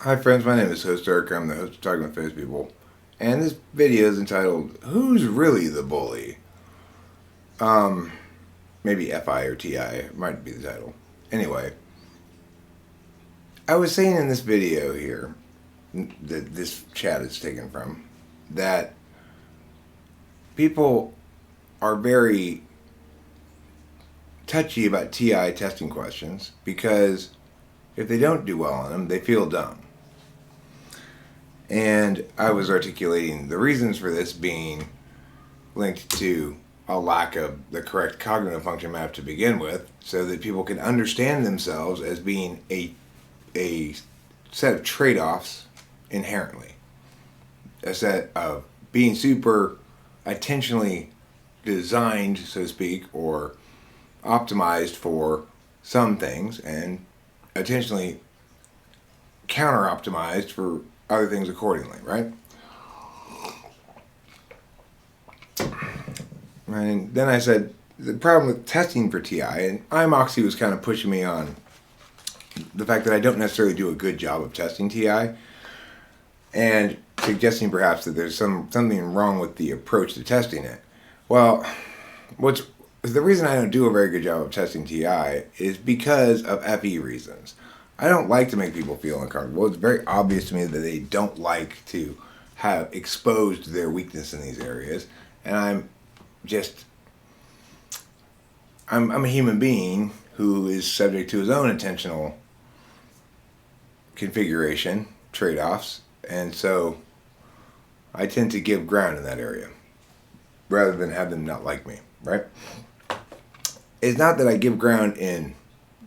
Hi friends, my name is Host Eric. I'm the host of Talking with Face People. And this video is entitled, Who's Really the Bully? Maybe FI or TI might be the title. Anyway, I was saying in this video here, that this chat is taken from, that people are very touchy about TI testing questions because if they don't do well on them, they feel dumb. And I was articulating the reasons for this being linked to a lack of the correct cognitive function map to begin with, so that people can understand themselves as being a set of trade-offs inherently. A set of being super intentionally designed, so to speak, or optimized for some things, and intentionally counter-optimized for other things accordingly, right? And then I said, the problem with testing for TI, and iMoxie was kind of pushing me on the fact that I don't necessarily do a good job of testing TI, and suggesting perhaps that there's something wrong with the approach to testing it. Well, the reason I don't do a very good job of testing TI is because of FE reasons. I don't like to make people feel uncomfortable. It's very obvious to me that they don't like to have exposed their weakness in these areas. And I'm a human being who is subject to his own intentional configuration, trade-offs. And so I tend to give ground in that area rather than have them not like me, right? It's not that I give ground in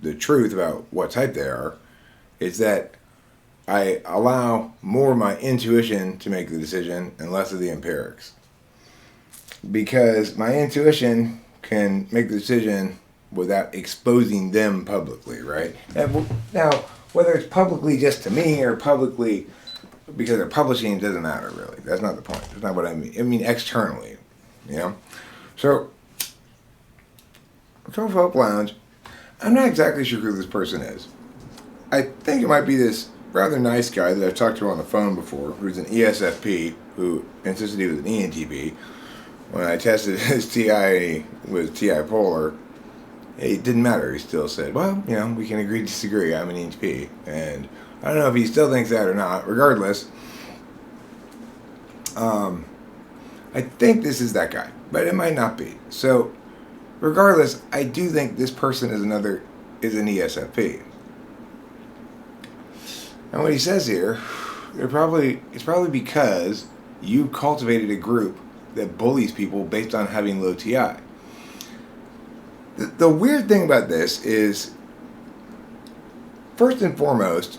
the truth about what type they are. It's that I allow more of my intuition to make the decision and less of the empirics. Because my intuition can make the decision without exposing them publicly, right? Now, whether it's publicly just to me or publicly because they're publishing, it doesn't matter, really. That's not the point. That's not what I mean. I mean externally, you know? So, Hope Lounge, I'm not exactly sure who this person is. I think it might be this rather nice guy that I've talked to on the phone before, who's an ESFP, who insisted he was an ENTP. When I tested his TI with TI Polar, it didn't matter. He still said, well, you know, we can agree to disagree. I'm an ENTP. And I don't know if he still thinks that or not. Regardless, I think this is that guy, but it might not be. So, regardless, I do think this person is an ESFP. And what he says here, it's probably because you cultivated a group that bullies people based on having low TI. The weird thing about this is, first and foremost,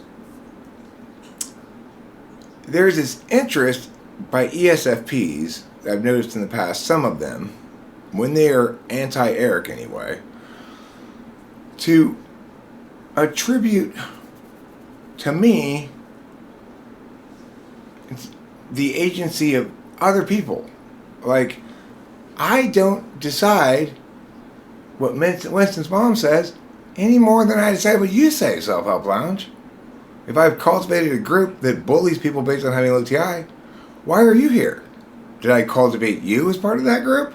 there's this interest by ESFPs, I've noticed in the past, some of them, when they are anti-Eric anyway, to attribute to me the agency of other people. Like, I don't decide what Winston's mom says any more than I decide what you say, Self-Help Lounge. If I've cultivated a group that bullies people based on having low TI, why are you here? Did I cultivate you as part of that group?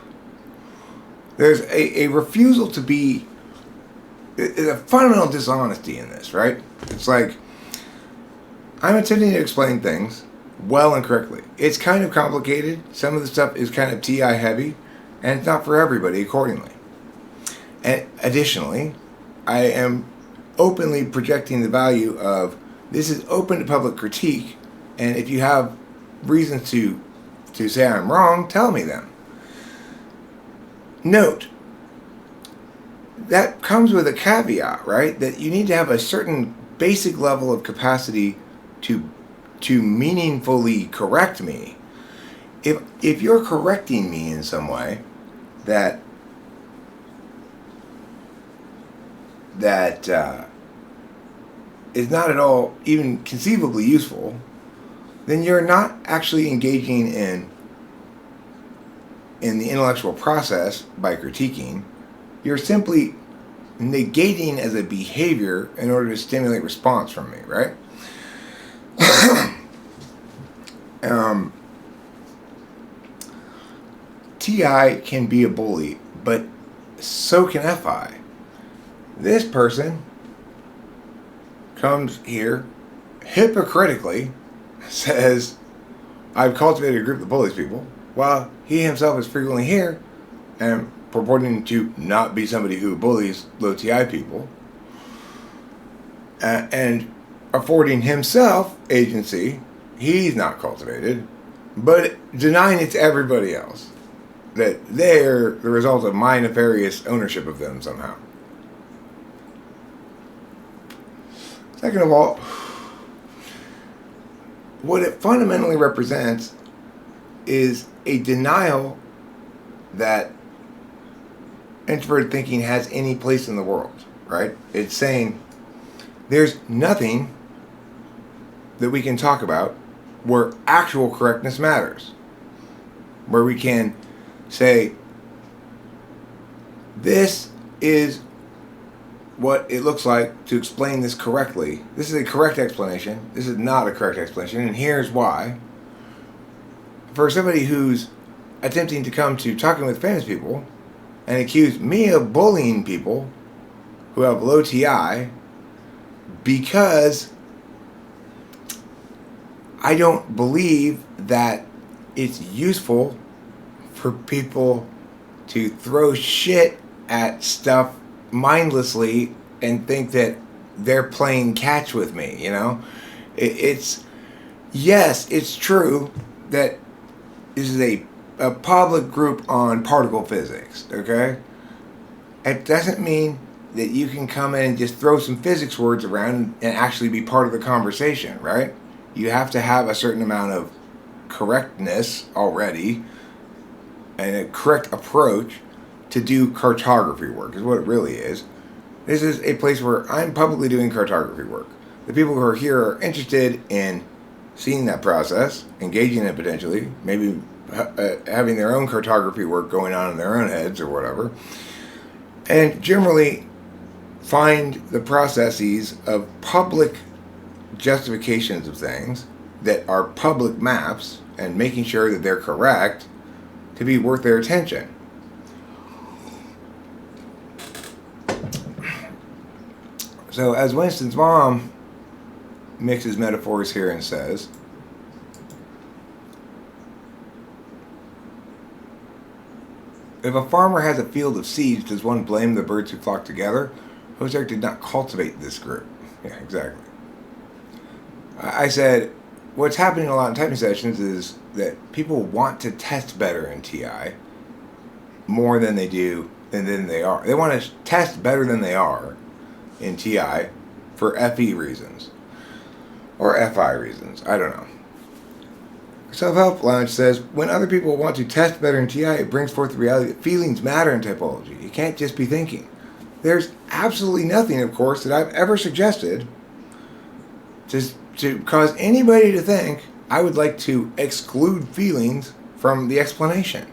There's a refusal to be, a fundamental dishonesty in this, right? It's like, I'm attempting to explain things well and correctly. It's kind of complicated. Some of the stuff is kind of TI heavy, and it's not for everybody accordingly. And additionally, I am openly projecting the value of this is open to public critique, and if you have reasons to say I'm wrong, tell me them. Note, that comes with a caveat, right? That you need to have a certain basic level of capacity to meaningfully correct me. If you're correcting me in some way that is not at all even conceivably useful, then you're not actually engaging in the intellectual process by critiquing. You're simply negating as a behavior in order to stimulate response from me, right? TI can be a bully, but so can FI. This person comes here, hypocritically says, I've cultivated a group that bullies people, while he himself is frequently here and purporting to not be somebody who bullies low TI people, and affording himself agency he's not cultivated, but denying it to everybody else, that they're the result of my nefarious ownership of them somehow. Second of all, what it fundamentally represents is a denial that introverted thinking has any place in the world, right? It's saying there's nothing that we can talk about where actual correctness matters, where we can say, this is what it looks like to explain this correctly. This is a correct explanation. This is not a correct explanation, and here's why. For somebody who's attempting to come to Talking with Famous People and accuse me of bullying people who have low TI because I don't believe that it's useful for people to throw shit at stuff mindlessly and think that they're playing catch with me, you know? Yes, it's true that this is a public group on particle physics, okay? It doesn't mean that you can come in and just throw some physics words around and actually be part of the conversation, right? You have to have a certain amount of correctness already and a correct approach to do cartography work, is what it really is. This is a place where I'm publicly doing cartography work. The people who are here are interested in seeing that process, engaging in it potentially, maybe having their own cartography work going on in their own heads or whatever, and generally find the processes of public justifications of things that are public maps and making sure that they're correct to be worth their attention. So as Winston's mom mixes metaphors here and says, if a farmer has a field of seeds, does one blame the birds who flock together? Hozek did not cultivate this group. Yeah, exactly. I said, what's happening a lot in typing sessions is that people want to test better in TI more than they do than they are. They want to test better than they are in TI for FE reasons or FI reasons. I don't know. Self-Help Lounge says, when other people want to test better in TI, it brings forth the reality that feelings matter in typology. You can't just be thinking. There's absolutely nothing, of course, that I've ever suggested to cause anybody to think I would like to exclude feelings from the explanation.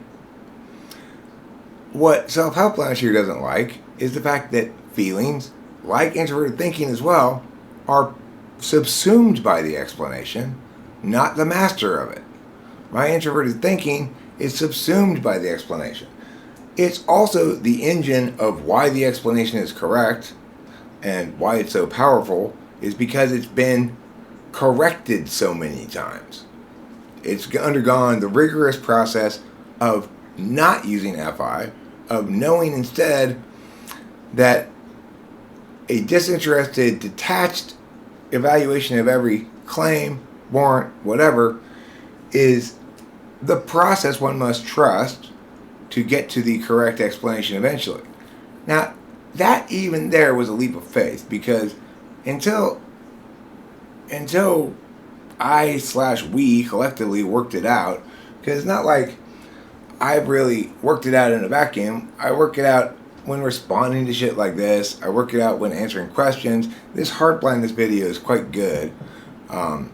What Self-Help Lounge here doesn't like is the fact that feelings, like introverted thinking as well, are subsumed by the explanation, not the master of it. My introverted thinking is subsumed by the explanation. It's also the engine of why the explanation is correct and why it's so powerful is because it's been corrected so many times. It's undergone the rigorous process of not using FI, of knowing instead that a disinterested, detached evaluation of every claim, warrant, whatever, is the process one must trust to get to the correct explanation eventually. Now, that even there was a leap of faith, because until I/we collectively worked it out, because it's not like I've really worked it out in a vacuum. I work it out when responding to shit like this. I work it out when answering questions. This heart blindness video is quite good. And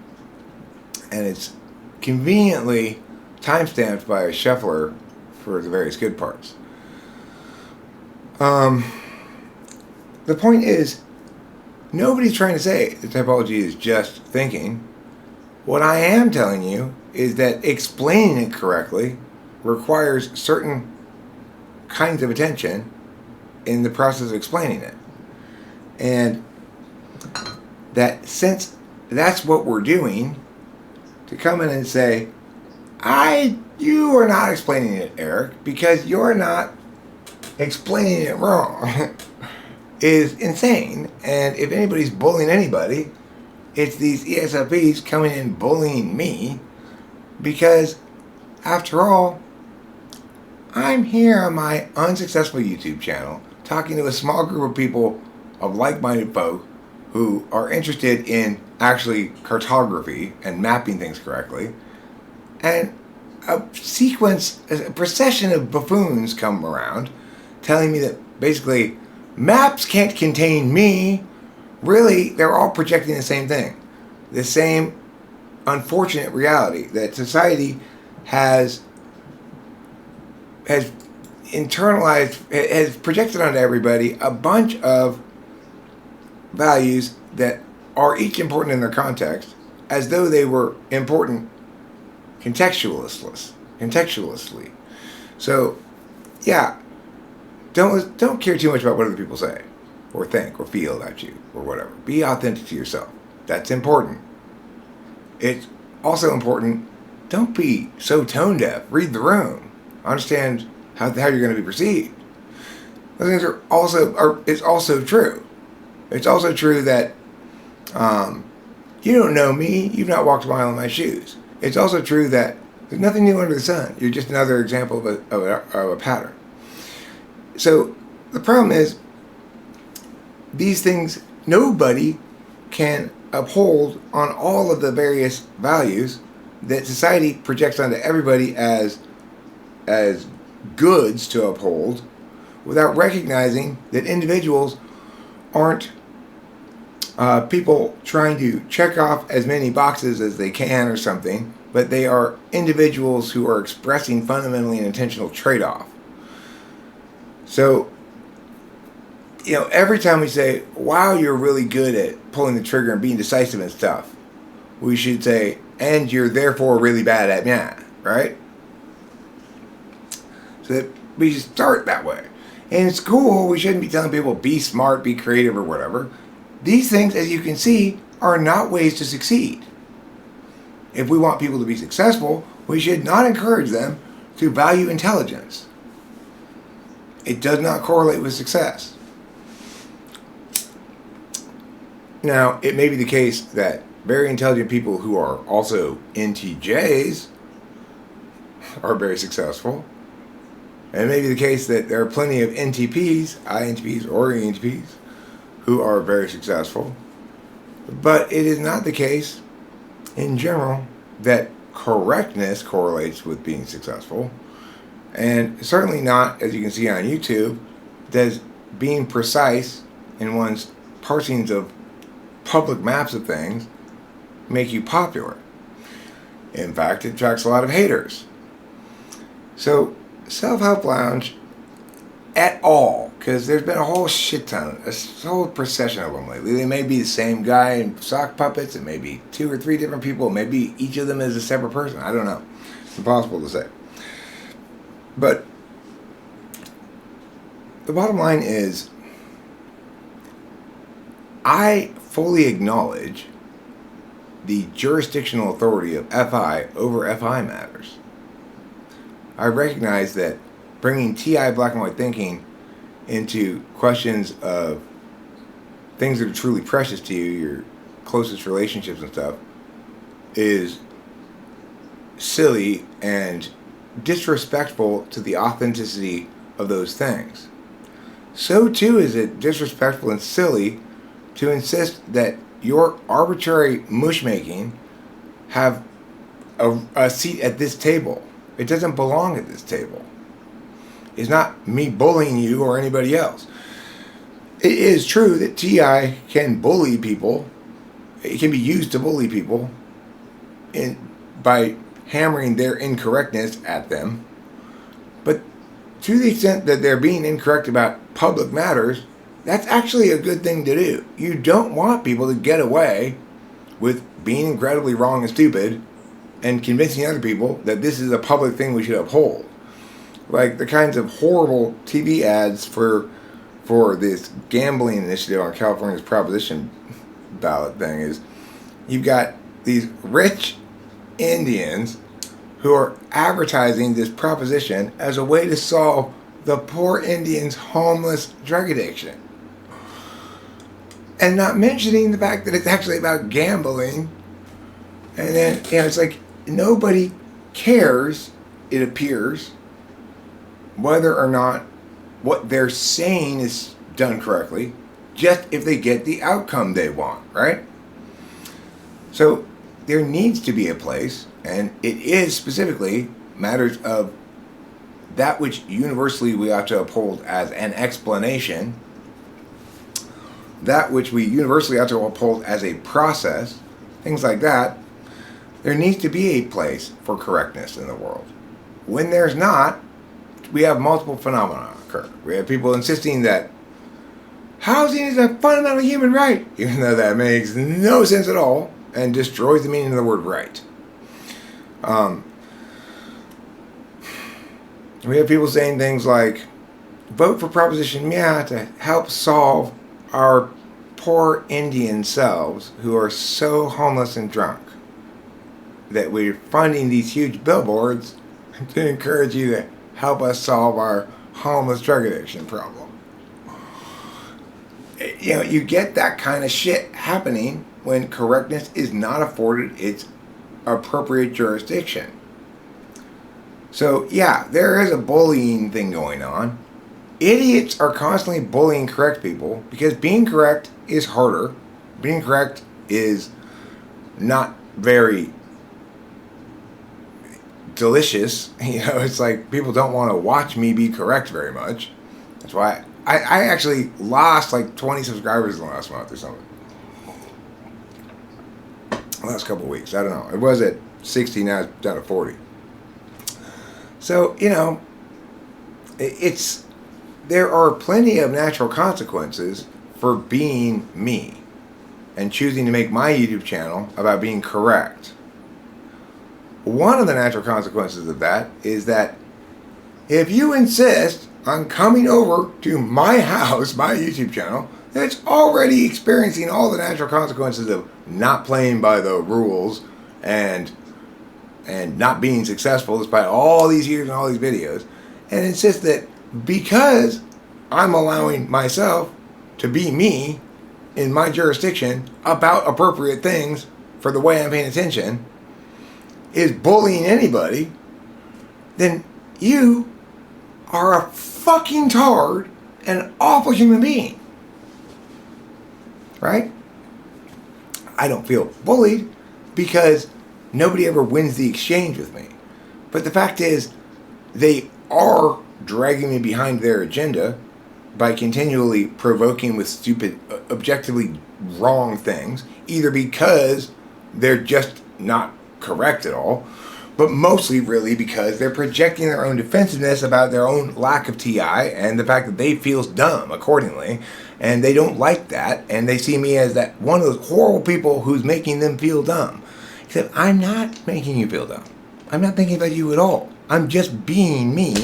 it's conveniently timestamped by a shuffler for the various good parts. The point is, nobody's trying to say that typology is just thinking. What I am telling you is that explaining it correctly requires certain kinds of attention in the process of explaining it. And that since that's what we're doing, to come in and say, you are not explaining it, Eric, because you're not explaining it wrong, is insane. And if anybody's bullying anybody, it's these ESFPs coming in bullying me, because after all, I'm here on my unsuccessful YouTube channel talking to a small group of people, of like-minded folk who are interested in actually cartography and mapping things correctly. And a procession of buffoons come around telling me that basically maps can't contain me. Really, they're all projecting the same thing. The same unfortunate reality that society has internalized, has projected onto everybody a bunch of values that are each important in their context, as though they were important contextually. So, yeah, don't care too much about what other people say, or think, or feel about you, or whatever. Be authentic to yourself. That's important. It's also important, don't be so tone deaf. Read the room. Understand how you're going to be perceived. Those things it's also true. It's also true that you don't know me. You've not walked a mile in my shoes. It's also true that there's nothing new under the sun. You're just another example of a pattern. So the problem is, these things, nobody can uphold on all of the various values that society projects onto everybody as goods to uphold, without recognizing that individuals aren't people trying to check off as many boxes as they can or something, but they are individuals who are expressing fundamentally an intentional trade-off. So, every time we say, wow, you're really good at pulling the trigger and being decisive and stuff, we should say, and you're therefore really bad at math, right? So that we should start that way. In school, we shouldn't be telling people, be smart, be creative, or whatever. These things, as you can see, are not ways to succeed. If we want people to be successful, we should not encourage them to value intelligence. It does not correlate with success. Now, it may be the case that very intelligent people who are also NTJs are very successful. And it may be the case that there are plenty of NTPs, INTPs, or ENTPs who are very successful. But it is not the case, in general, that correctness correlates with being successful. And certainly not, as you can see on YouTube, does being precise in one's parsings of public maps of things make you popular. In fact, it attracts a lot of haters. So, Self-Help Lounge, at all, because there's been a whole shit ton, a whole procession of them lately. They may be the same guy in sock puppets, it may be 2 or 3 different people, maybe each of them is a separate person. I don't know. It's impossible to say. But the bottom line is, I fully acknowledge the jurisdictional authority of FI over FI matters. I recognize that bringing TI black and white thinking into questions of things that are truly precious to you, your closest relationships and stuff, is silly and disrespectful to the authenticity of those things. So too is it disrespectful and silly to insist that your arbitrary mush making have a seat at this table. It doesn't belong at this table. It's not me bullying you or anybody else. It is true that TI can bully people. It can be used to bully people by hammering their incorrectness at them. But to the extent that they're being incorrect about public matters, that's actually a good thing to do. You don't want people to get away with being incredibly wrong and stupid and convincing other people that this is a public thing we should uphold. Like the kinds of horrible TV ads for this gambling initiative on California's proposition ballot thing is, you've got these rich Indians who are advertising this proposition as a way to solve the poor Indians' homeless drug addiction. And not mentioning the fact that it's actually about gambling. And then, it's like nobody cares, it appears, whether or not what they're saying is done correctly, just if they get the outcome they want, right? So there needs to be a place, and it is specifically matters of that which universally we ought to uphold as an explanation, that which we universally ought to uphold as a process, things like that. There needs to be a place for correctness in the world. When there's not, we have multiple phenomena occur. We have people insisting that housing is a fundamental human right, even though that makes no sense at all and destroys the meaning of the word right. We have people saying things like, vote for Proposition Yeah to help solve our poor Indian selves who are so homeless and drunk that we're funding these huge billboards to encourage you to help us solve our homeless drug addiction problem. You get that kind of shit happening when correctness is not afforded its appropriate jurisdiction. So yeah, there is a bullying thing going on. Idiots are constantly bullying correct people because being correct is harder. Being correct is not very delicious. It's like people don't want to watch me be correct very much. That's why I actually lost like 20 subscribers in the last month or something. The last couple of weeks. I don't know. It was at 60, now it's down to 40. So, there are plenty of natural consequences for being me and choosing to make my YouTube channel about being correct. One of the natural consequences of that is that if you insist on coming over to my house, my YouTube channel, that's already experiencing all the natural consequences of not playing by the rules and not being successful despite all these years and all these videos, and insist that because I'm allowing myself to be me in my jurisdiction about appropriate things for the way I'm paying attention is bullying anybody, then you are a fucking tard and an awful human being. Right? I don't feel bullied because nobody ever wins the exchange with me. But the fact is, they are dragging me behind their agenda by continually provoking with stupid, objectively wrong things, either because they're just not correct at all, but mostly really because they're projecting their own defensiveness about their own lack of TI and the fact that they feel dumb accordingly, and they don't like that, and they see me as that one of those horrible people who's making them feel dumb. Except I'm not making you feel dumb. I'm not thinking about you at all. I'm just being me,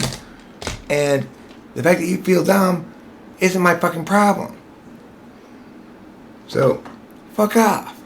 and the fact that you feel dumb isn't my fucking problem. So, fuck off.